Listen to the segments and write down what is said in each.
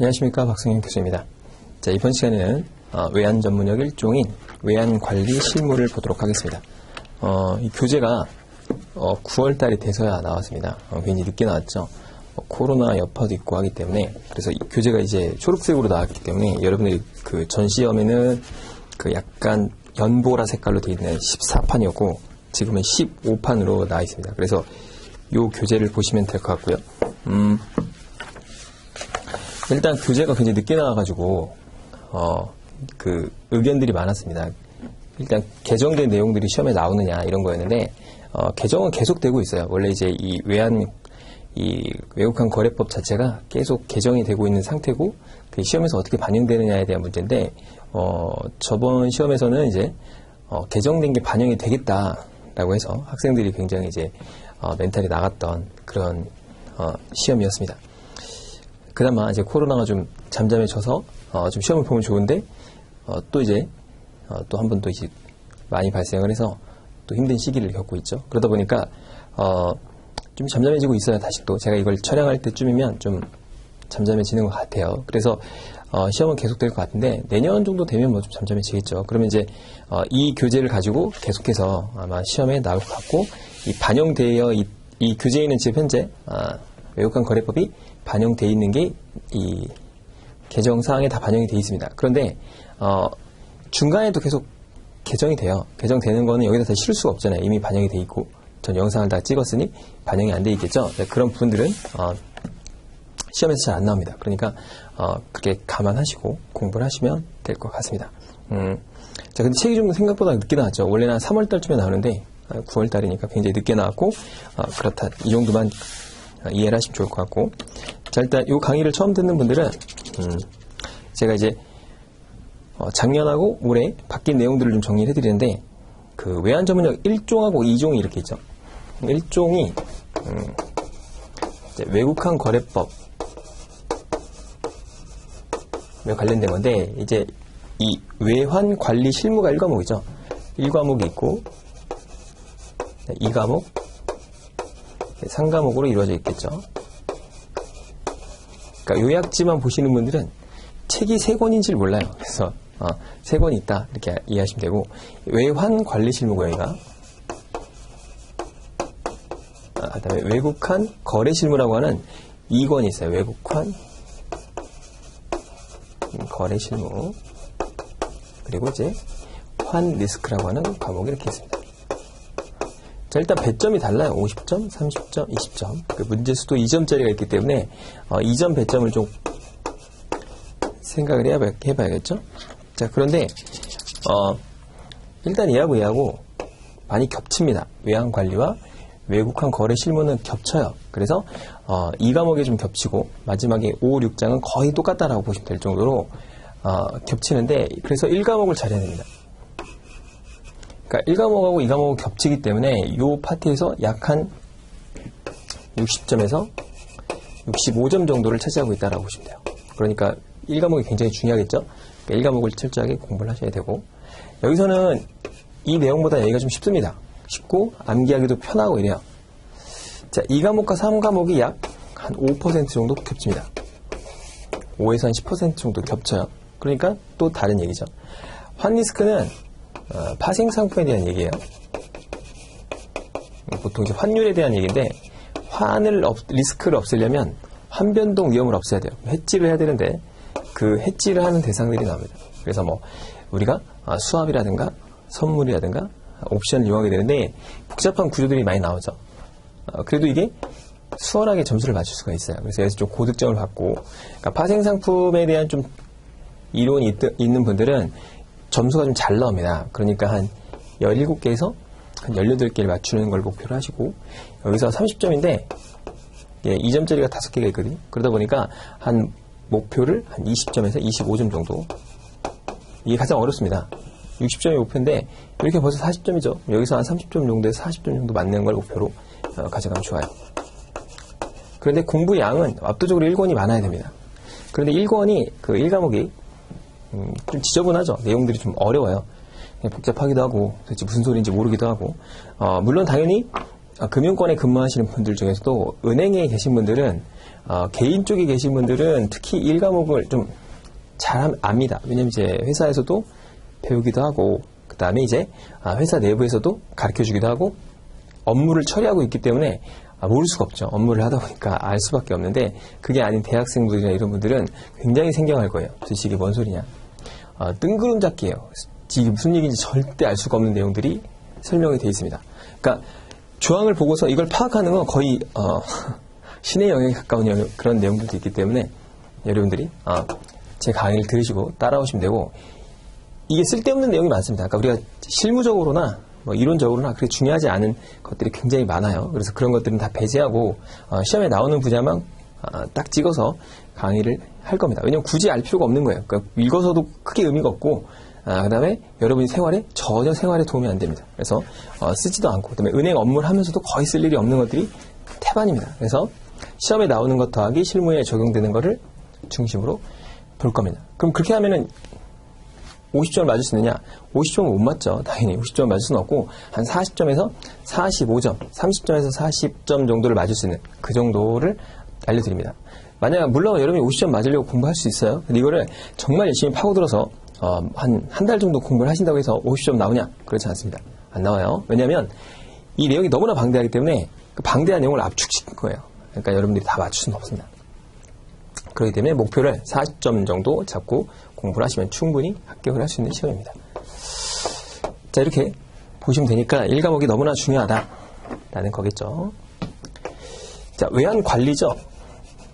안녕하십니까, 박승현 교수입니다. 자, 이번 시간에는 외환 전문역 일종인 외환 관리 실무를 보도록 하겠습니다. 이 교재가 9월 달이 돼서야 나왔습니다. 괜히 늦게 나왔죠. 코로나 여파도 있고 하기 때문에, 그래서 이 교재가 이제 초록색으로 나왔기 때문에 여러분들이 그 전 시험에는 그 약간 연보라 색깔로 되어 있는 14판이었고 지금은 15판으로 나와 있습니다. 그래서 이 교재를 보시면 될 것 같고요. 일단 교재가 굉장히 늦게 나와가지고 그 의견들이 많았습니다. 일단 개정된 내용들이 시험에 나오느냐 이런 거였는데 개정은 계속되고 있어요. 원래 이제 이 외국환 거래법 자체가 계속 개정이 되고 있는 상태고 그 시험에서 어떻게 반영되느냐에 대한 문제인데 저번 시험에서는 이제 개정된 게 반영이 되겠다라고 해서 학생들이 굉장히 이제 멘탈이 나갔던 그런 시험이었습니다. 그나마 이제 코로나가 좀 잠잠해져서 좀 시험을 보면 좋은데 또 이제 또 한 번 또 이제 많이 발생을 해서 또 힘든 시기를 겪고 있죠. 그러다 보니까 좀 잠잠해지고 있어요. 다시 또 제가 이걸 촬영할 때쯤이면 좀 잠잠해지는 것 같아요. 그래서 시험은 계속될 것 같은데 내년 정도 되면 뭐 좀 잠잠해지겠죠. 그러면 이제 이 교재를 가지고 계속해서 아마 시험에 나올 것 같고 이 반영되어 이 교재에는 지금 현재 외국환 거래법이 반영되어 있는 게 이 개정사항에 다 반영이 되어 있습니다. 그런데 중간에도 계속 개정이 돼요. 개정되는 거는 여기다 다 실을 수가 없잖아요. 이미 반영이 되어 있고 전 영상을 다 찍었으니 반영이 안 되어 있겠죠. 네, 그런 부분들은 시험에서 잘 안 나옵니다. 그러니까 그렇게 감안하시고 공부를 하시면 될 것 같습니다. 자, 근데 책이 좀 생각보다 늦게 나왔죠. 원래는 한 3월 달쯤에 나오는데 9월 달이니까 굉장히 늦게 나왔고 그렇다. 이 정도만 이해를 하시면 좋을 것 같고, 자, 일단 이 강의를 처음 듣는 분들은 제가 이제 작년하고 올해 바뀐 내용들을 좀 정리를 해드리는데 그 외환 전문역 1종하고 2종이 이렇게 있죠. 1종이 외국환 거래법 관련된 건데 이제 이 외환 관리 실무가 1과목이죠. 1과목이 있고 2과목 3과목으로 이루어져 있겠죠. 그러니까 요약지만 보시는 분들은 책이 3권인지를 몰라요. 그래서 3권이 있다 이렇게 이해하시면 되고, 외환 관리 실무고요. 여기가 그다음에 외국환 거래 실무라고 하는 2권이 있어요. 외국환 거래 실무, 그리고 이제 환 리스크라고 하는 과목이 이렇게 있습니다. 자, 일단 배점이 달라요. 50점, 30점, 20점. 그 문제 수도 2점짜리가 있기 때문에 2점 배점을 좀 생각을 해봐야겠죠. 자, 그런데 일단 얘하고 많이 겹칩니다. 외환 관리와 외국환 거래 실무는 겹쳐요. 그래서 이 과목이 좀 겹치고 마지막에 5, 6장은 거의 똑같다라고 보시면 될 정도로 겹치는데, 그래서 1과목을 잘해야 됩니다. 그러니까 1과목하고 2과목은 겹치기 때문에 이 파트에서 약 한 60점에서 65점 정도를 차지하고 있다라고 보시면 돼요. 그러니까 1과목이 굉장히 중요하겠죠. 그러니까 1과목을 철저하게 공부를 하셔야 되고, 여기서는 이 내용보다 여기가 좀 쉽습니다. 쉽고 암기하기도 편하고 이래요. 자, 2과목과 3과목이 약 한 5% 정도 겹칩니다. 5에서 한 10% 정도 겹쳐요. 그러니까 또 다른 얘기죠. 환 리스크는 파생 상품에 대한 얘기예요. 보통 이제 환율에 대한 얘기인데, 리스크를 없애려면 환변동 위험을 없애야 돼요. 해지를 해야 되는데 그 해지를 하는 대상들이 나옵니다. 그래서 뭐 우리가 수합이라든가 선물이라든가 옵션을 이용하게 되는데 복잡한 구조들이 많이 나오죠. 그래도 이게 수월하게 점수를 맞출 수가 있어요. 그래서 여기서 좀 고득점을 받고, 그러니까 파생 상품에 대한 좀 이론이 있는 분들은 점수가 좀 잘 나옵니다. 그러니까 한 17개에서 한 18개를 맞추는 걸 목표로 하시고, 여기서 30점인데 2점짜리가 5개가 있거든요. 그러다 보니까 한 목표를 한 20점에서 25점 정도, 이게 가장 어렵습니다. 60점이 목표인데 이렇게 벌써 40점이죠. 여기서 한 30점 정도에서 40점 정도 맞는 걸 목표로 가져가면 좋아요. 그런데 공부 양은 압도적으로 1권이 많아야 됩니다. 그런데 1권이 그 1과목이 좀 지저분하죠. 내용들이 좀 어려워요. 복잡하기도 하고 도대체 무슨 소리인지 모르기도 하고, 물론 당연히 금융권에 근무하시는 분들 중에서도 은행에 계신 분들은 개인 쪽에 계신 분들은 특히 1과목을 좀 잘 압니다. 왜냐면 이제 회사에서도 배우기도 하고 그 다음에 이제 회사 내부에서도 가르쳐주기도 하고 업무를 처리하고 있기 때문에 모를 수가 없죠. 업무를 하다 보니까 알 수밖에 없는데 그게 아닌 대학생분들이나 이런 분들은 굉장히 생경할 거예요. 도대체 이게 뭔 소리냐. 뜬구름 잡기예요. 이게 무슨 얘기인지 절대 알 수가 없는 내용들이 설명이 되어 있습니다. 그러니까 조항을 보고서 이걸 파악하는 건 거의 신의 영역에 가까운 그런 내용들도 있기 때문에 여러분들이 제 강의를 들으시고 따라오시면 되고 이게 쓸데없는 내용이 많습니다. 그러니까 우리가 실무적으로나 뭐 이론적으로나 그렇게 중요하지 않은 것들이 굉장히 많아요. 그래서 그런 것들은 다 배제하고 시험에 나오는 분야만 딱 찍어서 강의를 할 겁니다. 왜냐면 굳이 알 필요가 없는 거예요. 그러니까 읽어서도 크게 의미가 없고 그 다음에 여러분이 전혀 생활에 도움이 안 됩니다. 그래서 쓰지도 않고 그 다음에 은행 업무를 하면서도 거의 쓸 일이 없는 것들이 태반입니다. 그래서 시험에 나오는 것 더하기 실무에 적용되는 것을 중심으로 볼 겁니다. 그럼 그렇게 하면은 50점을 맞을 수 있느냐? 50점은 못 맞죠. 당연히 50점을 맞을 수는 없고 한 40점에서 45점, 30점에서 40점 정도를 맞을 수 있는 그 정도를 알려드립니다. 물론 여러분이 50점 맞으려고 공부할 수 있어요. 근데 이거를 정말 열심히 파고들어서 한 달 정도 공부를 하신다고 해서 50점 나오냐? 그렇지 않습니다. 안 나와요. 왜냐하면 이 내용이 너무나 방대하기 때문에 그 방대한 내용을 압축시킨 거예요. 그러니까 여러분들이 다 맞출 수는 없습니다. 그렇기 때문에 목표를 40점 정도 잡고 공부를 하시면 충분히 합격을 할 수 있는 시험입니다. 자, 이렇게 보시면 되니까 1과목이 너무나 중요하다라는 거겠죠. 자, 외환관리죠.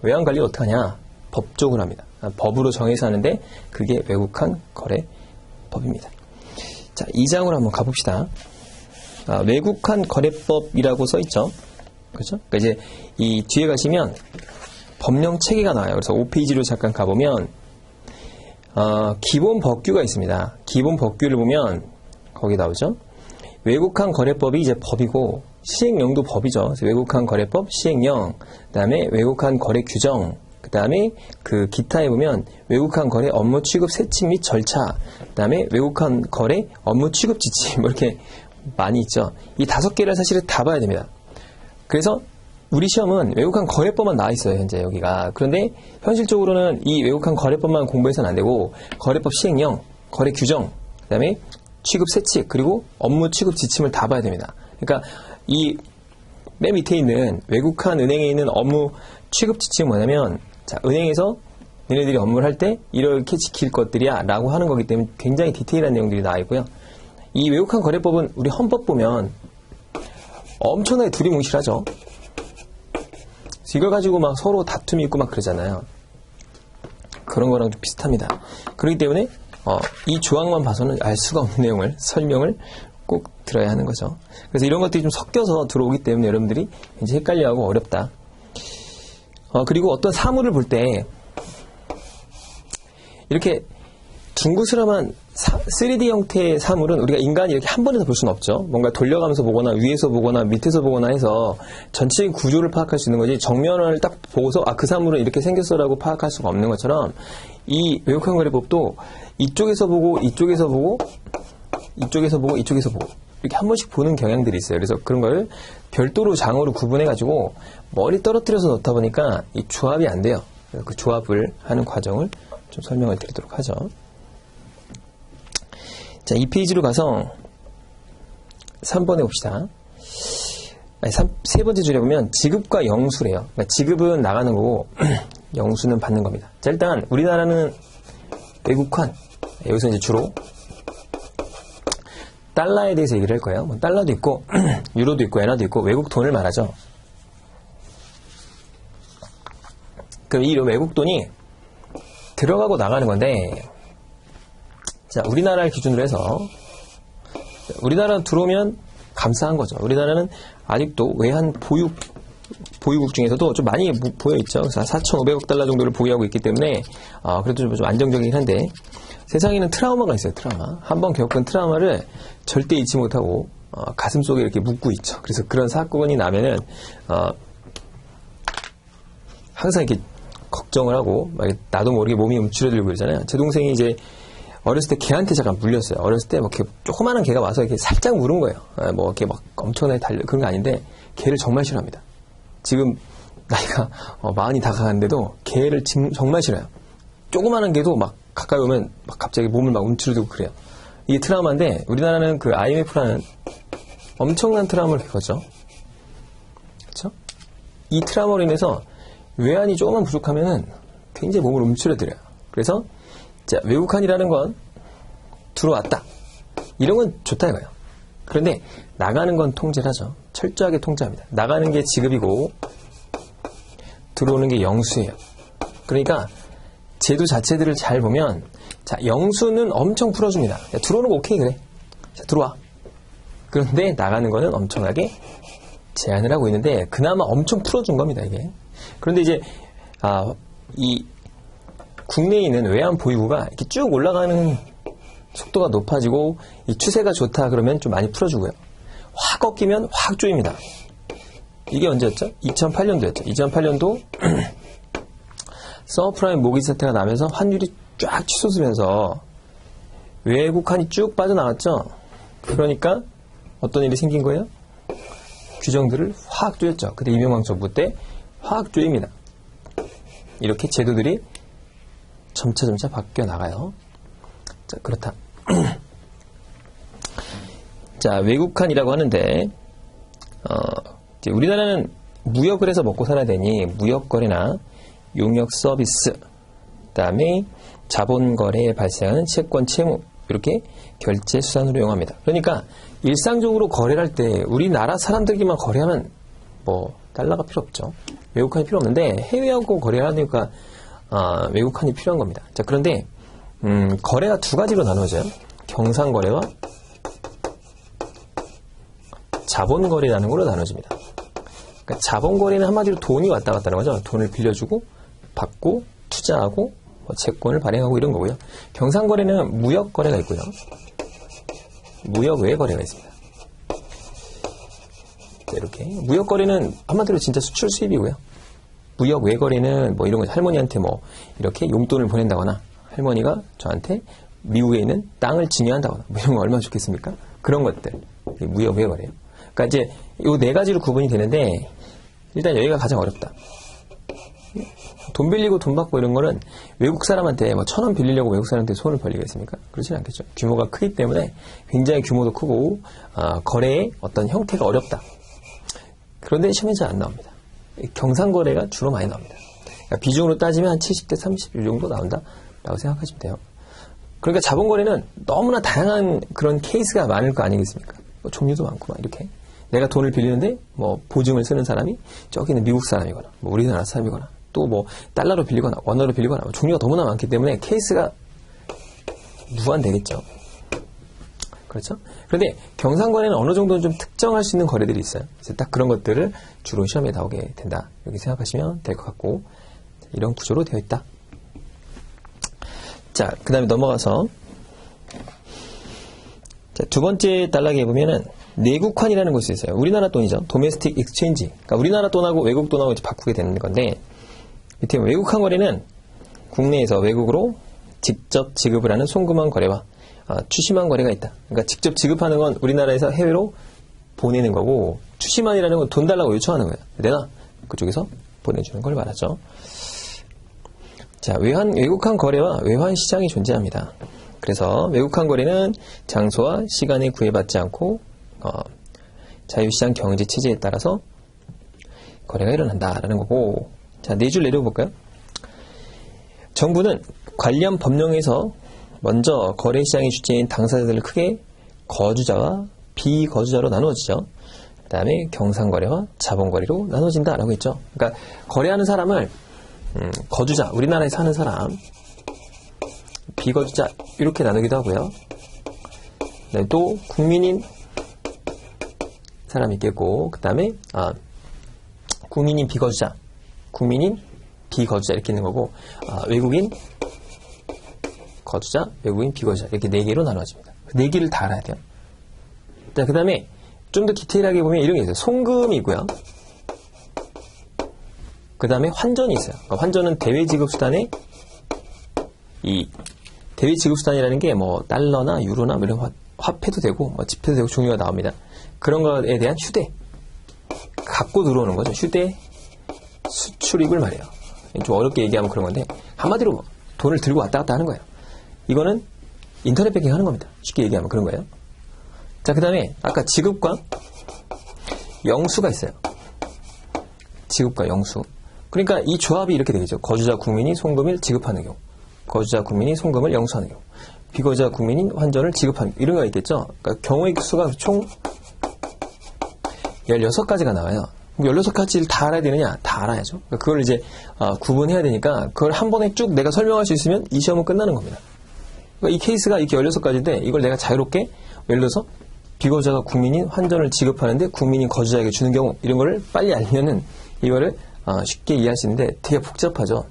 외환관리 어떻게 하냐? 법적으로 합니다. 법으로 정해서 하는데 그게 외국환 거래법입니다. 자, 2장으로 한번 가봅시다. 외국환 거래법이라고 써있죠. 그렇죠? 그러니까 이제 이 뒤에 가시면 법령 체계가 나와요. 그래서 5페이지로 잠깐 가보면 기본 법규가 있습니다. 기본 법규를 보면 거기 나오죠. 외국환 거래법이 이제 법이고 시행령도 법이죠. 그래서 외국환 거래법 시행령, 그다음에 외국환 거래 규정, 그다음에 그 기타에 보면 외국환 거래 업무 취급 세칙 및 절차, 그다음에 외국환 거래 업무 취급 지침 뭐 이렇게 많이 있죠. 이 5개를 사실은 다 봐야 됩니다. 그래서 우리 시험은 외국환 거래법만 나와 있어요, 현재 여기가. 그런데 현실적으로는 이 외국환 거래법만 공부해서는 안 되고 거래법 시행령, 거래 규정, 그다음에 취급 세칙, 그리고 업무 취급 지침을 다 봐야 됩니다. 그러니까 이 맨 밑에 있는 외국환 은행에 있는 업무 취급 지침은 뭐냐면 자, 은행에서 너네들이 업무를 할 때 이렇게 지킬 것들이야 라고 하는 거기 때문에 굉장히 디테일한 내용들이 나와 있고요. 이 외국환 거래법은 우리 헌법 보면 엄청나게 두리뭉실하죠. 이걸 가지고 막 서로 다툼이 있고 막 그러잖아요. 그런 거랑 좀 비슷합니다. 그렇기 때문에 이 조항만 봐서는 알 수가 없는 내용을 설명을 꼭 들어야 하는 거죠. 그래서 이런 것들이 좀 섞여서 들어오기 때문에 여러분들이 이제 헷갈려하고 어렵다. 그리고 어떤 사물을 볼 때 이렇게 둥그스름한 3D 형태의 사물은 우리가 인간이 이렇게 한 번에서 볼 수는 없죠. 뭔가 돌려가면서 보거나 위에서 보거나 밑에서 보거나 해서 전체적인 구조를 파악할 수 있는 거지 정면을 딱 보고서 그 사물은 이렇게 생겼어라고 파악할 수가 없는 것처럼 이 외국환 거래법도 이쪽에서 보고 이쪽에서 보고 이쪽에서 보고 이쪽에서 보고 이렇게 한 번씩 보는 경향들이 있어요. 그래서 그런 걸 별도로 장으로 구분해 가지고 머리 떨어뜨려서 넣다 보니까 이 조합이 안 돼요. 그래서 그 조합을 하는 과정을 좀 설명을 드리도록 하죠. 자, 2페이지로 가서 3번에 봅시다. 세 번째 줄에 보면 지급과 영수래요. 그러니까 지급은 나가는 거고 영수는 받는 겁니다. 자, 일단 우리나라는 외국환, 여기서 이제 주로 달러에 대해서 얘기를 할 거예요. 뭐 달러도 있고 유로도 있고 엔화도 있고 외국 돈을 말하죠. 그럼 이 외국 돈이 들어가고 나가는 건데 자, 우리나라를 기준으로 해서 우리나라는 들어오면 감사한 거죠. 우리나라는 아직도 외환 보유국 중에서도 좀 많이 보여있죠. 그래서 4,500억 달러 정도를 보유하고 있기 때문에 그래도 좀 안정적이긴 한데 세상에는 트라우마가 있어요. 트라우마. 한번 겪은 트라우마를 절대 잊지 못하고 가슴 속에 이렇게 묻고 있죠. 그래서 그런 사건이 나면은 항상 이렇게 걱정을 하고 나도 모르게 몸이 움츠러들고 그러잖아요. 제 동생이 이제 어렸을 때 개한테 잠깐 물렸어요. 어렸을 때 뭐 이렇게 조그마한 개가 와서 이렇게 살짝 물은 거예요. 뭐 이렇게 막 엄청나게 그런 거 아닌데 개를 정말 싫어합니다. 지금 나이가 40이 다 가는데도 개를 정말 싫어요. 조그마한 개도 막 가까이 오면 막 갑자기 몸을 막 움츠러들고 그래요. 이게 트라우마인데 우리나라는 그 IMF라는 엄청난 트라우마를 겪었죠. 그렇죠? 이 트라우마로 인해서 외환이 조금만 부족하면은 굉장히 몸을 움츠러들어요. 그래서 자, 외국환이라는 건 들어왔다. 이런 건 좋다 이거예요. 그런데 나가는 건 통제를 하죠. 철저하게 통제합니다. 나가는 게 지급이고 들어오는 게 영수예요. 그러니까 제도 자체들을 잘 보면 자, 영수는 엄청 풀어줍니다. 야, 들어오는 거 오케이 그래. 자, 들어와. 그런데 나가는 거는 엄청나게 제한을 하고 있는데 그나마 엄청 풀어준 겁니다, 이게. 그런데 이제 이 국내에 있는 외환 보유고가 이렇게 쭉 올라가는 속도가 높아지고 이 추세가 좋다 그러면 좀 많이 풀어주고요. 확 꺾이면 확 조입니다. 이게 언제였죠? 2008년도였죠. 2008년도 서브프라임 모기지 사태가 나면서 환율이 쫙 치솟으면서 외국환이 쭉 빠져나왔죠. 그러니까 어떤 일이 생긴 거예요? 규정들을 확 조였죠. 그때 이명박 정부 때 확 조입니다. 이렇게 제도들이 점차 바뀌어 나가요. 자, 그렇다. 자, 외국환이라고 하는데, 이제 우리나라는 무역을 해서 먹고 살아야 되니, 무역거래나 용역 서비스, 그 다음에 자본거래에 발생하는 채권, 채무, 이렇게 결제 수단으로 이용합니다. 그러니까, 일상적으로 거래를 할 때, 우리나라 사람들끼리만 거래하면, 뭐, 달러가 필요 없죠. 외국환이 필요 없는데, 해외하고 거래를 하니까, 외국환이 필요한 겁니다. 자, 그런데, 거래가 두 가지로 나눠져요. 경상거래와 자본거래라는 걸로 나눠집니다. 그러니까 자본거래는 한마디로 돈이 왔다 갔다 하는 거죠. 돈을 빌려주고, 받고, 투자하고, 뭐 채권을 발행하고 이런 거고요. 경상거래는 무역거래가 있고요. 무역외거래가 있습니다. 자, 이렇게. 무역거래는 한마디로 진짜 수출 수입이고요. 무역 외거래는 뭐 이런 거 할머니한테 뭐 이렇게 용돈을 보낸다거나 할머니가 저한테 미국에 있는 땅을 증여한다거나 뭐 이런 거 얼마나 좋겠습니까? 그런 것들 무역 외거래요. 그러니까 이제 요 네 가지로 구분이 되는데 일단 여기가 가장 어렵다. 돈 빌리고 돈 받고 이런 거는 외국 사람한테 뭐 1,000원 빌리려고 외국 사람한테 손을 벌리겠습니까? 그렇지는 않겠죠. 규모가 크기 때문에 굉장히 규모도 크고 거래의 어떤 형태가 어렵다. 그런데 시험에 잘 안 나옵니다. 경상거래가 주로 많이 나옵니다. 그러니까 비중으로 따지면 한 70대 30 정도 나온다라고 생각하시면 돼요. 그러니까 자본거래는 너무나 다양한 그런 케이스가 많을 거 아니겠습니까? 뭐 종류도 많고 막 이렇게 내가 돈을 빌리는데 뭐 보증을 쓰는 사람이 저기는 미국 사람이거나 뭐 우리나라 사람이거나 또 뭐 달러로 빌리거나 원화로 빌리거나 뭐 종류가 너무나 많기 때문에 케이스가 무한되겠죠. 그렇죠? 그런데 경상거래는 어느 정도는 좀 특정할 수 있는 거래들이 있어요. 그래서 딱 그런 것들을 주로 시험에 나오게 된다. 이렇게 생각하시면 될 것 같고 이런 구조로 되어 있다. 자, 그 다음에 넘어가서 자, 두 번째 단락에 보면은 내국환이라는 것이 있어요. 우리나라 돈이죠. 도메스틱 익스체인지. 그러니까 우리나라 돈하고 외국 돈하고 이제 바꾸게 되는 건데 밑에 외국환 거래는 국내에서 외국으로 직접 지급을 하는 송금한 거래와 추심한 거래가 있다. 그러니까 직접 지급하는 건 우리나라에서 해외로 보내는 거고 추심한이라는 건 돈 달라고 요청하는 거예요. 내가 그쪽에서 보내주는 걸 말하죠. 자, 외국환 거래와 외환 시장이 존재합니다. 그래서 외국환 거래는 장소와 시간에 구애받지 않고 자유시장 경제 체제에 따라서 거래가 일어난다라는 거고 자, 네 줄 내려볼까요? 정부는 관련 법령에서 먼저 거래시장의 주체인 당사자들을 크게 거주자와 비거주자로 나누어지죠. 그 다음에 경상거래와 자본거래로 나눠진다라고 했죠. 그러니까 거래하는 사람을 거주자, 우리나라에 사는 사람, 비거주자 이렇게 나누기도 하고요. 네, 또 국민인 사람이 있겠고 그 다음에 국민인 비거주자, 국민인 비거주자 이렇게 있는 거고 외국인 거주자, 외국인 비거주자 이렇게 네 개로 나눠집니다. 네 개를 다 알아야 돼요. 자, 그 다음에 좀 더 디테일하게 보면 이런 게 있어요. 송금이 있고요. 그 다음에 환전이 있어요. 그러니까 환전은 대외지급 수단의 대외 지급수단이라는 게 뭐 달러나 유로나 뭐 이런 화폐도 되고 뭐 지폐도 되고 종류가 나옵니다. 그런 것에 대한 휴대, 갖고 들어오는 거죠. 휴대 수출입을 말이에요. 좀 어렵게 얘기하면 그런 건데 한마디로 돈을 들고 왔다 갔다 하는 거예요. 이거는 인터넷 뱅킹 하는 겁니다. 쉽게 얘기하면 그런 거예요. 자, 그 다음에 아까 지급과 영수가 있어요. 지급과 영수. 그러니까 이 조합이 이렇게 되겠죠. 거주자 국민이 송금을 지급하는 경우, 거주자 국민이 송금을 영수하는 경우, 비거주자 국민이 환전을 지급하는 경우, 이런 거 있겠죠. 그러니까 경우의 수가 총 16가지가 나와요. 16가지를 다 알아야 되느냐? 다 알아야죠. 그러니까 그걸 이제 구분해야 되니까 그걸 한 번에 쭉 내가 설명할 수 있으면 이 시험은 끝나는 겁니다. 그러니까 이 케이스가 이렇게 16가지인데 이걸 내가 자유롭게 예를 들어서 비거주자가 국민인 환전을 지급하는데 국민이 거주자에게 주는 경우 이런 거를 빨리 알면은 이거를 쉽게 이해할 수 있는데 되게 복잡하죠.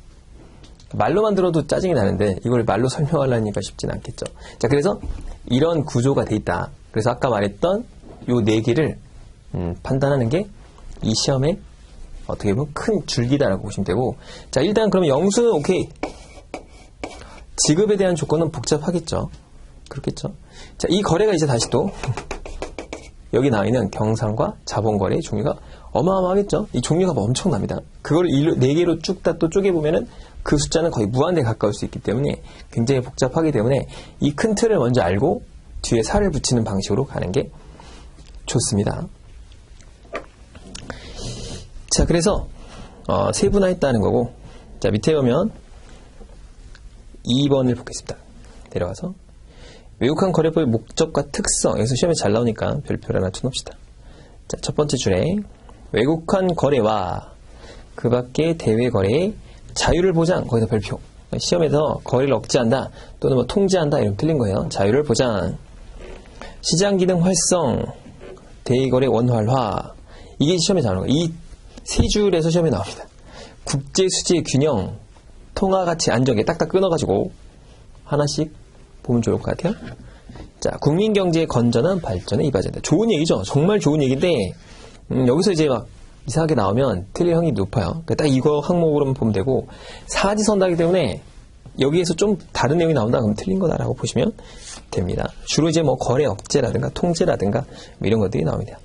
말로만 들어도 짜증이 나는데 이걸 말로 설명하려니까 쉽진 않겠죠. 자, 그래서 이런 구조가 돼 있다. 그래서 아까 말했던 요 4개를 판단하는 게 이 시험의 어떻게 보면 큰 줄기다라고 보시면 되고, 자, 일단 그러면 영수는 오케이. 지급에 대한 조건은 복잡하겠죠. 그렇겠죠. 자, 이 거래가 이제 다시 또 여기 나와 있는 경상과 자본거래의 종류가 어마어마하겠죠. 이 종류가 뭐 엄청납니다. 그걸 4개로 쭉 다 또 쪼개보면은 그 숫자는 거의 무한대에 가까울 수 있기 때문에 굉장히 복잡하기 때문에 이 큰 틀을 먼저 알고 뒤에 살을 붙이는 방식으로 가는 게 좋습니다. 자, 그래서 세분화했다는 거고, 자, 밑에 보면 2번을 보겠습니다. 내려가서 외국환 거래법의 목적과 특성, 여기서 시험에 잘 나오니까 별표를 하나 쳐놓읍시다. 자, 첫 번째 줄에 외국환 거래와 그 밖의 대외 거래의 자유를 보장, 거기서 별표. 시험에서 거래를 억제한다 또는 뭐 통제한다 이러면 틀린 거예요. 자유를 보장, 시장 기능 활성, 대외거래 원활화, 이게 시험에 나오는 거예요. 이 세 줄에서 시험에 나옵니다. 국제 수지 균형, 통화 가치 안정에 딱딱 끊어가지고 하나씩 보면 좋을 것 같아요. 자, 국민 경제의 건전한 발전에 이바지한다. 좋은 얘기죠. 정말 좋은 얘기인데 여기서 이제 막 이상하게 나오면 틀릴 확률이 높아요. 그러니까 딱 이거 항목으로만 보면 되고, 사지선다기 때문에 여기에서 좀 다른 내용이 나온다 그러면 틀린 거다라고 보시면 됩니다. 주로 이제 뭐 거래 억제라든가 통제라든가 뭐 이런 것들이 나옵니다.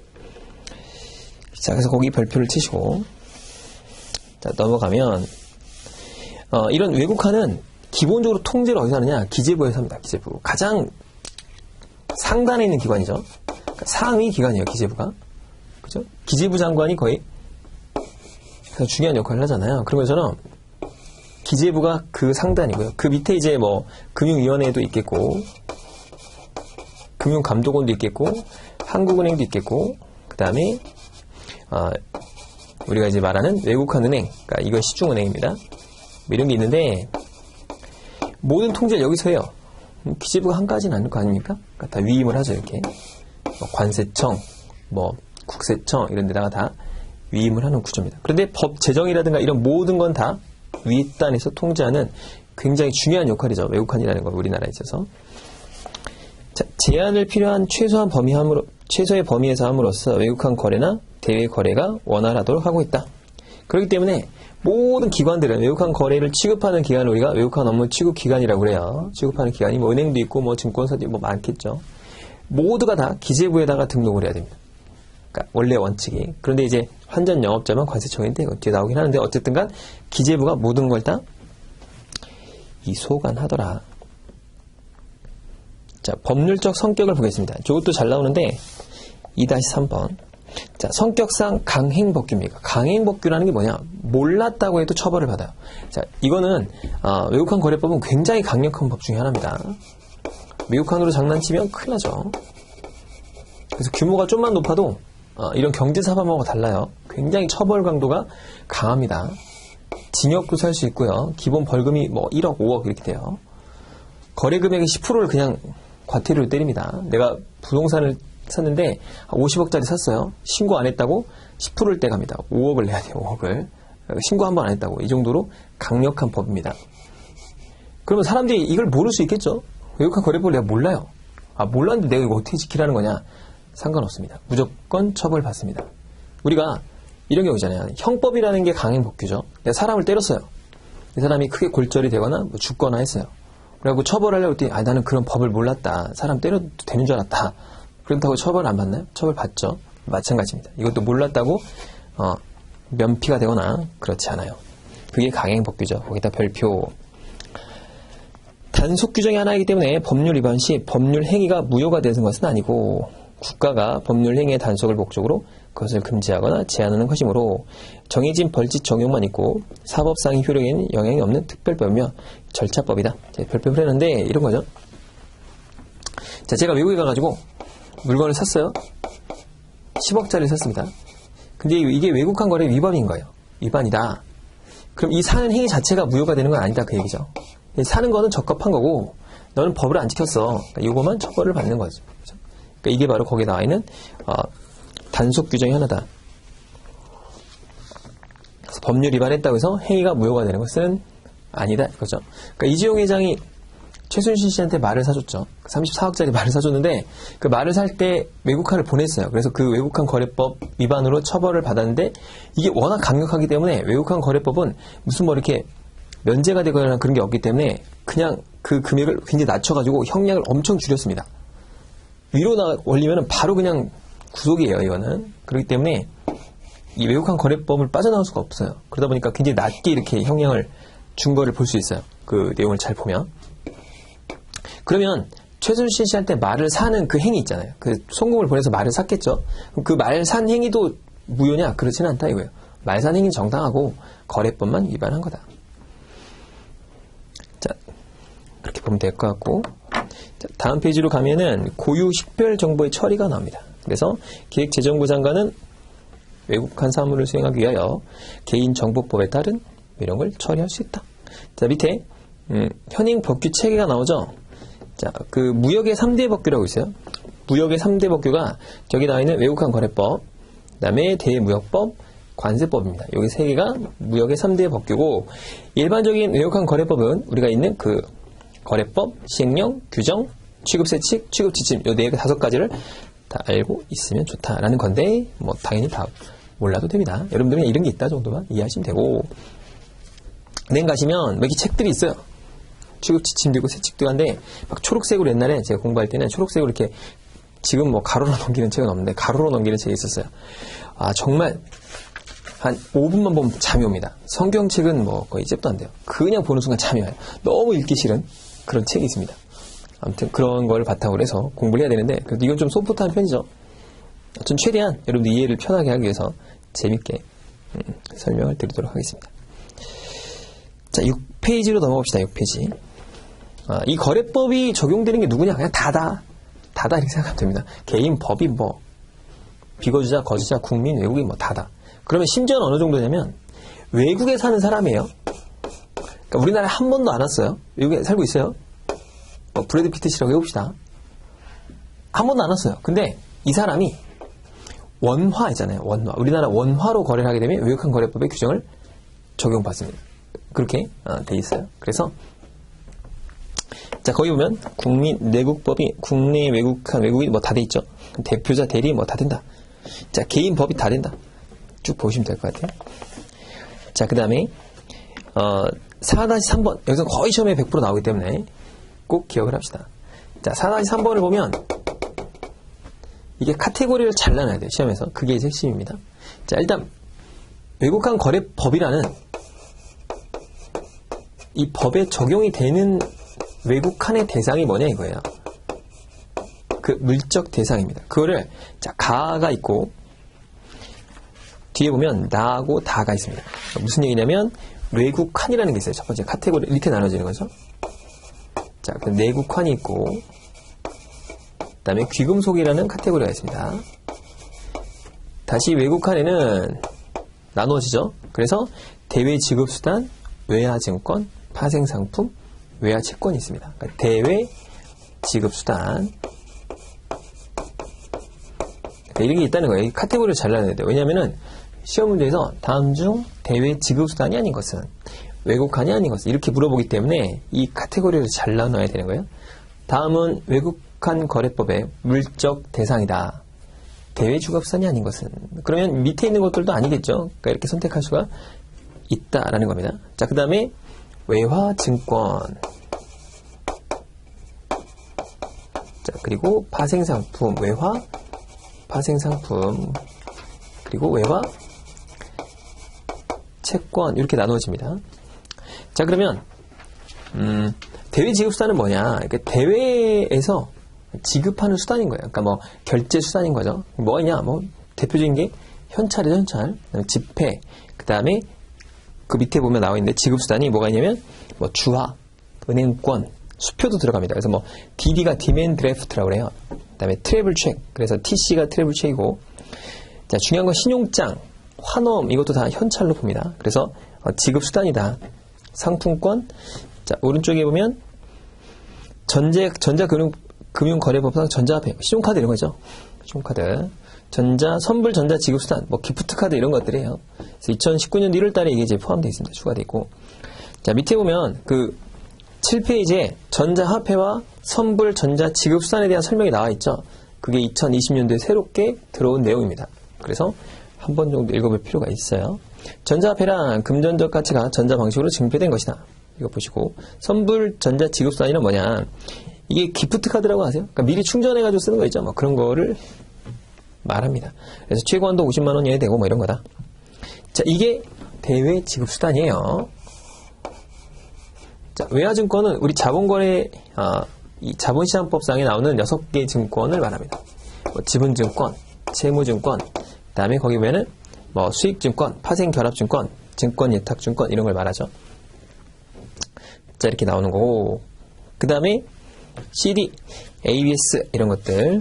자, 그래서 거기 별표를 치시고, 자, 넘어가면 이런 외국화는 기본적으로 통제를 어디서 하느냐? 기재부에서 합니다. 기재부. 가장 상단에 있는 기관이죠. 그러니까 상위 기관이에요, 기재부가. 그죠? 기재부 장관이 거의 중요한 역할을 하잖아요. 그런 것처럼 기재부가 그 상단이고요. 그 밑에 이제 뭐 금융위원회도 있겠고, 금융감독원도 있겠고, 한국은행도 있겠고, 그 다음에 우리가 이제 말하는 외국환은행, 그러니까 이건 시중은행입니다. 뭐 이런 게 있는데 모든 통제를 여기서 해요. 기재부가 한 가지는 아닐 거 아닙니까? 그러니까 다 위임을 하죠, 이렇게. 뭐 관세청, 뭐 국세청 이런 데다가 다 위임을 하는 구조입니다. 그런데 법 제정이라든가 이런 모든 건 다 윗단에서 통제하는 굉장히 중요한 역할이죠. 외국환이라는 건 우리나라에 있어서. 자, 제한을 필요한 최소의 범위에서 함으로써 외국환 거래나 대외 거래가 원활하도록 하고 있다. 그렇기 때문에 모든 기관들은 외국환 거래를 취급하는 기관을 우리가 외국환 업무 취급 기관이라고 그래요. 취급하는 기관이 뭐 은행도 있고 뭐 증권사도 있고 뭐 많겠죠. 모두가 다 기재부에다가 등록을 해야 됩니다. 그러니까 원래 원칙이. 그런데 이제 환전 영업자만 관세청인데 뒤에 나오긴 하는데 어쨌든간 기재부가 모든 걸 다 이 소관하더라. 자, 법률적 성격을 보겠습니다. 저것도 잘 나오는데 2-3번. 자, 성격상 강행법규입니다. 강행법규라는 게 뭐냐? 몰랐다고 해도 처벌을 받아요. 자, 이거는 외국환 거래법은 굉장히 강력한 법 중에 하나입니다. 외국환으로 장난치면 큰일 나죠. 그래서 규모가 좀만 높아도 이런 경제사범하고 달라요. 굉장히 처벌 강도가 강합니다. 징역도 살 수 있고요. 기본 벌금이 뭐 1억, 5억 이렇게 돼요. 거래 금액의 10%를 그냥 과태료를 때립니다. 내가 부동산을 샀는데 50억짜리 샀어요. 신고 안 했다고 10%를 떼갑니다. 5억을 내야 돼요. 5억을. 신고 한 번 안 했다고. 이 정도로 강력한 법입니다. 그러면 사람들이 이걸 모를 수 있겠죠? 외국환 거래법을 내가 몰라요. 몰랐는데 내가 이거 어떻게 지키라는 거냐? 상관없습니다. 무조건 처벌받습니다. 우리가 이런 경우 있잖아요. 형법이라는 게 강행법규죠. 내가 사람을 때렸어요. 이 사람이 크게 골절이 되거나 뭐 죽거나 했어요. 그래갖고 처벌하려고 했더니 나는 그런 법을 몰랐다. 사람 때려도 되는 줄 알았다. 그렇다고 처벌 안 받나요? 처벌 받죠. 마찬가지입니다. 이것도 몰랐다고 면피가 되거나 그렇지 않아요. 그게 강행법규죠. 거기다 별표. 단속 규정이 하나이기 때문에 법률 위반 시 법률 행위가 무효가 되는 것은 아니고 국가가 법률 행위의 단속을 목적으로 그것을 금지하거나 제한하는 것이므로 정해진 벌칙 적용만 있고 사법상의 효력에는 영향이 없는 특별법이며 절차법이다. 별표를 했는데 이런 거죠. 자, 제가 외국에 가가지고 물건을 샀어요. 10억짜리를 샀습니다. 근데 이게 외국한 거래 위반인 거예요. 위반이다. 그럼 이 사는 행위 자체가 무효가 되는 건 아니다. 그 얘기죠. 사는 거는 적합한 거고 너는 법을 안 지켰어. 그러니까 이거만 처벌을 받는 거죠. 그러니까 이게 바로 거기에 나와 있는 단속 규정이 하나다. 그래서 법률 위반했다고 해서 행위가 무효가 되는 것은 아니다. 이거죠. 그러니까 이재용 회장이 최순실 씨한테 말을 사줬죠. 34억짜리 말을 사줬는데 그 말을 살 때 외국한을 보냈어요. 그래서 그 외국한 거래법 위반으로 처벌을 받았는데 이게 워낙 강력하기 때문에 외국한 거래법은 무슨 뭐 이렇게 면제가 되거나 그런 게 없기 때문에 그냥 그 금액을 굉장히 낮춰가지고 형량을 엄청 줄였습니다. 위로 올리면 바로 그냥 구속이에요. 이거는. 그렇기 때문에 이 외국한 거래법을 빠져나올 수가 없어요. 그러다 보니까 굉장히 낮게 이렇게 형량을 준 거를 볼 수 있어요. 그 내용을 잘 보면. 그러면 최순실 씨한테 말을 사는 그 행위 있잖아요. 그 송금을 보내서 말을 샀겠죠. 그 말 산 행위도 무효냐? 그렇지는 않다 이거예요. 말 산 행위는 정당하고 거래법만 위반한 거다. 자, 그렇게 보면 될 것 같고, 자, 다음 페이지로 가면은 고유 식별 정보의 처리가 나옵니다. 그래서 기획재정부 장관은 외국한 사무를 수행하기 위하여 개인정보법에 따른 이런 걸 처리할 수 있다. 자, 밑에 현행 법규 체계가 나오죠. 자, 그 무역의 3대 법규라고 있어요. 무역의 3대 법규가 저기 나와 있는 외국한 거래법, 그 다음에 대무역법, 관세법입니다. 여기 세 개가 무역의 3대 법규고, 일반적인 외국한 거래법은 우리가 있는 그 거래법, 시행령, 규정, 취급세칙, 취급지침, 요 네 개 5가지를 다 알고 있으면 좋다라는 건데, 뭐 당연히 다 몰라도 됩니다. 여러분들은 이런 게 있다 정도만 이해하시면 되고, 은행 가시면 몇 개 책들이 있어요. 취급지침도 있고 세칙도 한데 막 초록색으로 옛날에 제가 공부할 때는 초록색으로 이렇게 지금 뭐 가로로 넘기는 책은 없는데 가로로 넘기는 책이 있었어요. 아 정말 한 5분만 보면 잠이 옵니다. 성경책은 뭐 거의 잽도 안 돼요. 그냥 보는 순간 잠이 와요. 너무 읽기 싫은 그런 책이 있습니다. 아무튼 그런 걸 바탕으로 해서 공부를 해야 되는데 그래도 이건 좀 소프트한 편이죠. 전 최대한 여러분들 이해를 편하게 하기 위해서 재밌게 설명을 드리도록 하겠습니다. 자, 6페이지로 넘어갑시다. 6페이지. 이 거래법이 적용되는 게 누구냐? 그냥 다다 이렇게 생각하면 됩니다. 개인, 법인, 뭐 비거주자, 거주자, 국민, 외국인 뭐 다다. 그러면 심지어는 어느 정도냐면 외국에 사는 사람이에요. 그러니까 우리나라에 한 번도 안 왔어요. 외국에 살고 있어요. 뭐 브래드 피트 씨라고 해봅시다. 한 번도 안 왔어요. 근데 이 사람이 원화 있잖아요. 원화. 우리나라 원화로 거래를 하게 되면 외국한 거래법의 규정을 적용받습니다. 그렇게 돼 있어요. 그래서 자 거기 보면 국민 내국법이 국내 외국한 외국인 뭐 다 돼 있죠. 대표자 대리 뭐 다 된다. 자 개인 법이 다 된다. 쭉 보시면 될 것 같아요. 자 그 다음에 4-3번 여기서 거의 시험에 100% 나오기 때문에 꼭 기억을 합시다. 자 4-3번을 보면 이게 카테고리를 잘 나눠야 돼요. 시험에서 그게 핵심입니다. 자 일단 외국한 거래법이라는 이 법에 적용이 되는 외국한의 대상이 뭐냐 이거예요. 그 물적 대상입니다. 그거를 자 가가 있고 뒤에 보면 나하고 다가 있습니다. 무슨 얘기냐면 외국한이라는 게 있어요. 첫 번째 카테고리 이렇게 나눠지는 거죠. 자, 그 내국한이 있고 그다음에 귀금속이라는 카테고리가 있습니다. 다시 외국한에는 나눠지죠. 그래서 대외 지급수단, 외화증권, 파생상품, 외화채권이 있습니다. 그러니까 대외 지급수단 그러니까 이런 게 있다는 거예요. 이 카테고리를 잘 나눠야 돼요. 왜냐하면 시험 문제에서 다음 중 대외 지급수단이 아닌 것은 외국한이 아닌 것은 이렇게 물어보기 때문에 이 카테고리를 잘 나눠야 되는 거예요. 다음은 외국한 거래법의 물적 대상이다. 대외 지급수단이 아닌 것은 그러면 밑에 있는 것들도 아니겠죠. 그러니까 이렇게 선택할 수가 있다라는 겁니다. 자, 그 다음에 외화증권 그리고 파생상품, 외화, 파생상품, 그리고 외화, 채권 이렇게 나누어집니다. 자, 그러면 대외 지급수단은 뭐냐? 대외에서 지급하는 수단인 거예요. 그러니까 뭐 결제 수단인 거죠. 뭐냐? 뭐 대표적인 게 현찰이죠, 현찰. 지폐. 그다음에 그 밑에 보면 나와 있는데 지급 수단이 뭐가 있냐면 뭐 주화, 은행권, 수표도 들어갑니다. 그래서 뭐 DD가 디맨 드래프트라고 그래요. 그다음에 트래블 체크. 그래서 TC가 트래블 체크이고, 자, 중요한 건 신용장, 환엄 이것도 다 현찰로 봅니다. 그래서 지급 수단이다. 상품권. 자, 오른쪽에 보면 전자금융거래법상 전자화폐, 신용카드 이런 거죠. 신용카드. 선불 전자 지급 수단, 뭐 기프트카드 이런 것들이에요. 그래서 2019년 1월 달에 이게 이제 포함되어 있습니다. 추가되어 있고. 자, 밑에 보면 그 7페이지에 전자화폐와 선불 전자 지급 수단에 대한 설명이 나와 있죠. 그게 2020년도에 새롭게 들어온 내용입니다. 그래서 한 번 정도 읽어볼 필요가 있어요. 전자화폐란 금전적 가치가 전자 방식으로 증표된 것이다. 이거 보시고, 선불 전자 지급 수단이란 뭐냐? 이게 기프트 카드라고 하세요. 그러니까 미리 충전해가지고 쓰는 거 있죠. 뭐 그런 거를 말합니다. 그래서 최고 한도 50만 원 이하에 되고 뭐 이런 거다. 자, 이게 대외 지급 수단이에요. 자, 외화증권은 우리 이 자본시장법상에 나오는 6개 증권을 말합니다. 뭐 지분증권, 채무증권, 그 다음에 거기 보면은 뭐 수익증권, 파생결합증권, 증권예탁증권 이런 걸 말하죠. 자, 이렇게 나오는 거고, 그 다음에 CD, ABS 이런 것들.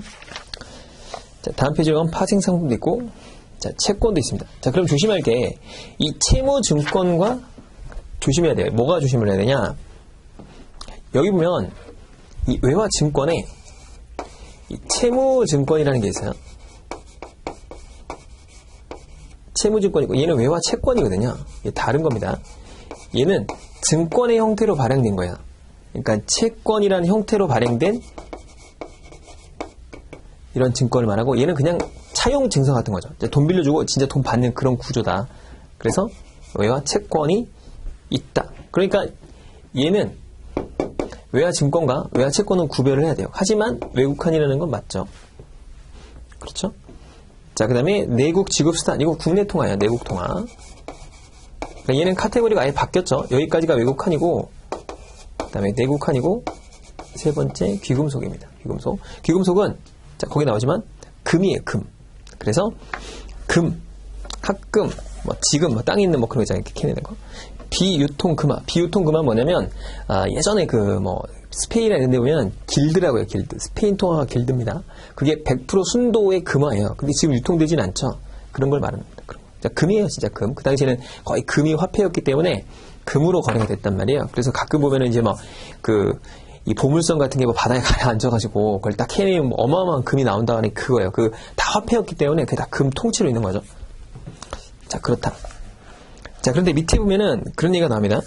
자, 다음 페이지에 가면 파생상품도 있고, 자, 채권도 있습니다. 자, 그럼 조심할 게 이 채무증권과 조심해야 돼요. 뭐가 조심을 해야 되냐? 여기 보면 이 외화증권에 이 채무증권이라는 게 있어요. 채무증권이고 얘는 외화채권이거든요. 이게 다른 겁니다. 얘는 증권의 형태로 발행된 거야. 그러니까 채권이라는 형태로 발행된 이런 증권을 말하고, 얘는 그냥 차용 증서 같은 거죠. 돈 빌려주고 진짜 돈 받는 그런 구조다. 그래서 외화채권이 있다. 그러니까 얘는 외화증권과 외화채권은 구별을 해야 돼요. 하지만 외국환이라는 건 맞죠. 그렇죠? 자, 그 다음에 내국 지급수단. 이거 국내 통화예요. 내국 통화. 그러니까 얘는 카테고리가 아예 바뀌었죠. 여기까지가 외국환이고, 그 다음에 내국환이고, 세 번째 귀금속입니다. 귀금속. 귀금속은 자, 거기 나오지만 금이에요. 금. 그래서 금, 합금, 뭐 지금, 뭐 땅에 있는 뭐 그런 거 있잖아요. 이렇게 캐내는 거. 비유통금화. 비유통금화 뭐냐면 예전에 스페인이나 이런 데 보면 길드라고 해요. 길드. 스페인 통화가 길드입니다. 그게 100% 순도의 금화예요. 근데 지금 유통되진 않죠. 그런 걸 말합니다. 자, 금이에요. 진짜 금. 그 당시에는 거의 금이 화폐였기 때문에 금으로 거래가 됐단 말이에요. 그래서 가끔 보면은 이제 이 보물선 같은 게 바다에 가라앉아가지고 그걸 딱 캐내면 어마어마한 금이 나온다는 그거예요. 다 화폐였기 때문에 그게 다 금 통째로 있는 거죠. 자, 그렇다. 자, 그런데 밑에 보면은 그런 얘기가 나옵니다.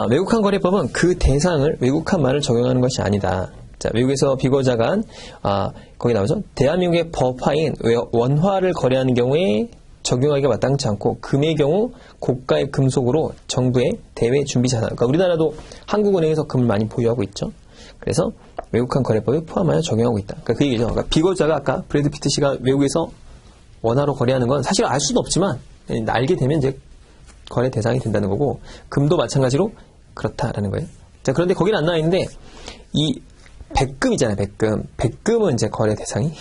외국환 거래법은 그 대상을 외국환만을 적용하는 것이 아니다. 자, 외국에서 비거자가 거기 나오죠. 대한민국의 법화인 원화를 거래하는 경우에 적용하기가 마땅치 않고, 금의 경우 고가의 금속으로 정부의 대외 준비 자산. 그러니까 우리나라도 한국은행에서 금을 많이 보유하고 있죠. 그래서 외국환 거래법에 포함하여 적용하고 있다. 그러니까 그 얘기죠. 그러니까 비거자가 아까 브래드 피트 씨가 외국에서 원화로 거래하는 건 사실 알 수도 없지만 알게 되면 이제 거래 대상이 된다는 거고, 금도 마찬가지로 그렇다라는 거예요. 자, 그런데 거기는 안 나와 있는데 이 백금이잖아요. 백금은 이제 거래 대상이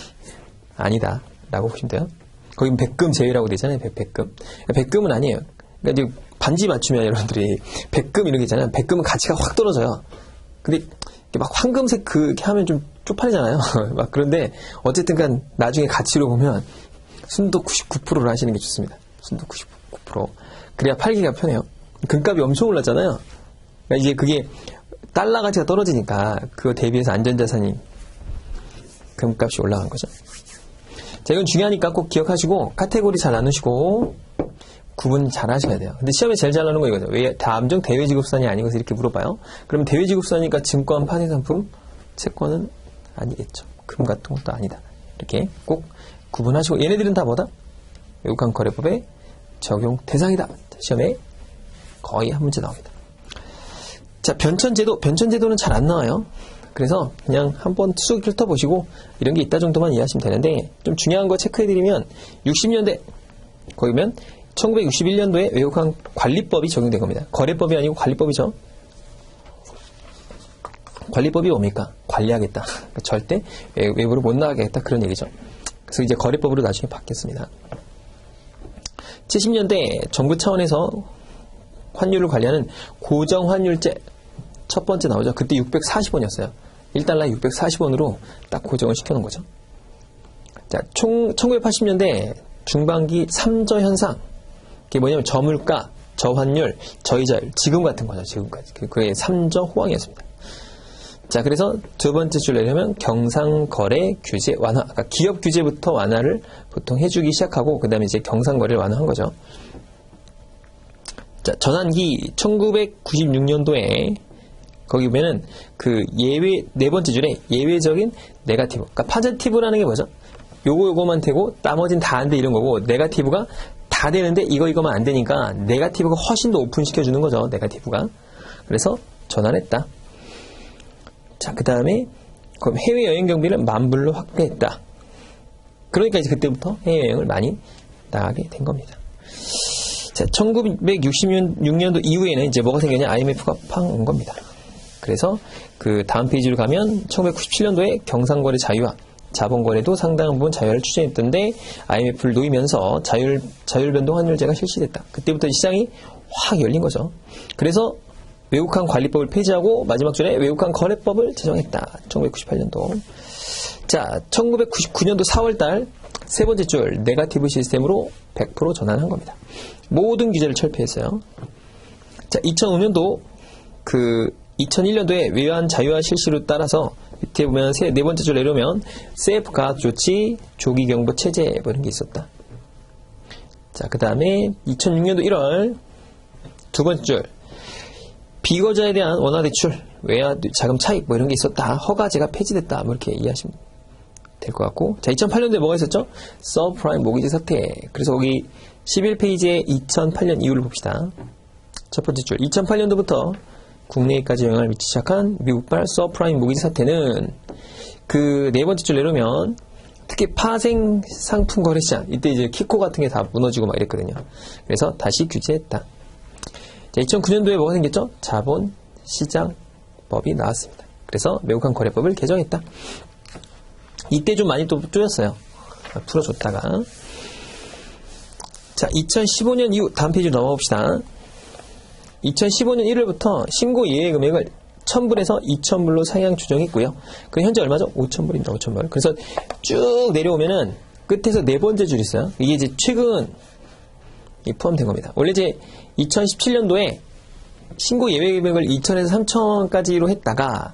아니다라고 보시면 돼요. 거긴 백금 제외라고 되잖아요. 백금. 백금은 아니에요. 그러니까 이제 반지 맞추면 여러분들이 백금 이런 게 있잖아요. 백금은 가치가 확 떨어져요. 근데 막 황금색 그렇게 하면 좀 쪽팔리잖아요. 막 그런데 어쨌든간 나중에 가치로 보면 순도 99%로 하시는 게 좋습니다. 순도 99%. 그래야 팔기가 편해요. 금값이 엄청 올랐잖아요. 그러니까 이제 그게 달러 가치가 떨어지니까 그거 대비해서 안전자산이 금값이 올라간 거죠. 자, 이건 중요하니까 꼭 기억하시고 카테고리 잘 나누시고 구분 잘 하셔야 돼요. 근데 시험에 제일 잘 나오는 거 이거죠. 왜 다음중 대외지급수단이 아니고 이렇게 물어봐요. 그러면 대외지급수단이니까 증권, 파생상품, 채권은 아니겠죠. 금 같은 것도 아니다. 이렇게 꼭 구분하시고, 얘네들은 다 뭐다? 외국환 거래법의 적용 대상이다. 시험에 거의 한 문제 나옵니다. 자, 변천제도는 잘 안 나와요. 그래서 그냥 한번 쑥 훑어보시고 이런 게 있다 정도만 이해하시면 되는데, 좀 중요한 거 체크해드리면 60년대 거기 보면 1961년도에 외국환 관리법이 적용된 겁니다. 거래법이 아니고 관리법이죠. 관리법이 뭡니까? 관리하겠다. 그러니까 절대 외부로 못 나가게 하겠다, 그런 얘기죠. 그래서 이제 거래법으로 나중에 바뀌었습니다. 70년대 정부 차원에서 환율을 관리하는 고정환율제 첫 번째 나오죠. 그때 640원이었어요. 1달러에 640원으로 딱 고정을 시켜놓은 거죠. 자, 1980년대 중반기 3저 현상. 그게 뭐냐면 저물가, 저환율, 저이자율, 지금 같은 거죠. 지금까지. 그게 3저 호황이었습니다. 자, 그래서 두 번째 줄 내려면 경상거래 규제 완화. 그러니까 기업 규제부터 완화를 보통 해주기 시작하고, 그 다음에 이제 경상거래를 완화한 거죠. 자, 전환기 1996년도에 거기 보면은 그 예외, 네 번째 줄에 예외적인 네거티브. 그러니까 파지티브라는 게 뭐죠? 요거만 되고 나머진 다 안 돼, 이런 거고, 네거티브가 다 되는데 이거만 안 되니까 네거티브가 훨씬 더 오픈시켜주는 거죠. 네거티브가. 그래서 전환했다. 자, 그 다음에 해외여행 경비를 10,000불로 확대했다. 그러니까 이제 그때부터 해외여행을 많이 나가게 된 겁니다. 자, 1966년도 이후에는 이제 뭐가 생겼냐? IMF가 팡 온 겁니다. 그래서 그 다음 페이지로 가면 1997년도에 경상거래 자유화, 자본거래도 상당한 부분 자유화를 추진했던데 IMF를 놓이면서 자율변동 환율제가 실시됐다. 그때부터 시장이 확 열린 거죠. 그래서 외국환 관리법을 폐지하고 마지막 줄에 외국환 거래법을 제정했다. 1998년도. 자, 1999년도 4월달 세 번째 줄 네거티브 시스템으로 100% 전환한 겁니다. 모든 규제를 철폐했어요. 자, 2005년도 2001년도에 외환 자유화 실시로 따라서 밑에 보면 네 번째 줄 내려오면 세이프 가드 조치, 조기 경보 체제 뭐 이런 게 있었다. 자, 그 다음에 2006년도 1월 두 번째 줄 비거자에 대한 원화 대출, 외화 자금 차익 뭐 이런 게 있었다. 허가제가 폐지됐다. 뭐 이렇게 이해하시면 될 것 같고. 자, 2008년도에 뭐가 있었죠? 서브프라임 모기지 사태. 그래서 거기 11페이지에 2008년 이후를 봅시다. 첫 번째 줄 2008년도부터 국내에까지 영향을 미치기 시작한 미국발 서브프라임 모기지 사태는 그 네 번째 줄 내려오면 특히 파생 상품 거래 시장, 이때 이제 키코 같은 게 다 무너지고 막 이랬거든요. 그래서 다시 규제했다. 자, 2009년도에 뭐가 생겼죠? 자본시장법이 나왔습니다. 그래서 외국환 거래법을 개정했다. 이때 좀 많이 또 쪼였어요. 풀어줬다가. 자, 2015년 이후 다음 페이지로 넘어봅시다. 2015년 1월부터 신고 예외 금액을 1,000불에서 2,000불로 상향 조정했고요. 그 현재 얼마죠? 5,000불입니다. 5,000불. 그래서 쭉 내려오면은 끝에서 네 번째 줄 있어요. 이게 이제 최근 포함된 겁니다. 원래 이제 2017년도에 신고 예외 금액을 2,000에서 3,000까지로 했다가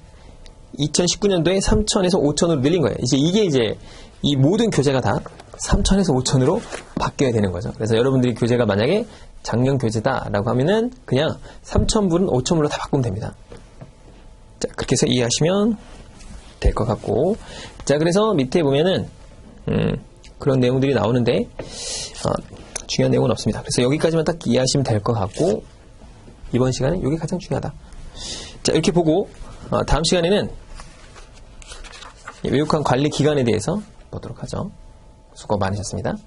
2019년도에 3,000에서 5,000으로 늘린 거예요. 이게 이제 이 모든 교재가 다 3,000에서 5,000으로 바뀌어야 되는 거죠. 그래서 여러분들이 교재가 만약에 작년 교재다라고 하면은 그냥 3,000불은 5,000불로 다 바꾸면 됩니다. 자, 그렇게 해서 이해하시면 될 것 같고. 자, 그래서 밑에 보면은 그런 내용들이 나오는데 중요한 내용은 없습니다. 그래서 여기까지만 딱 이해하시면 될 것 같고, 이번 시간은 이게 가장 중요하다. 자, 이렇게 보고 다음 시간에는 외국환 관리 기간에 대해서 보도록 하죠. 수고 많으셨습니다.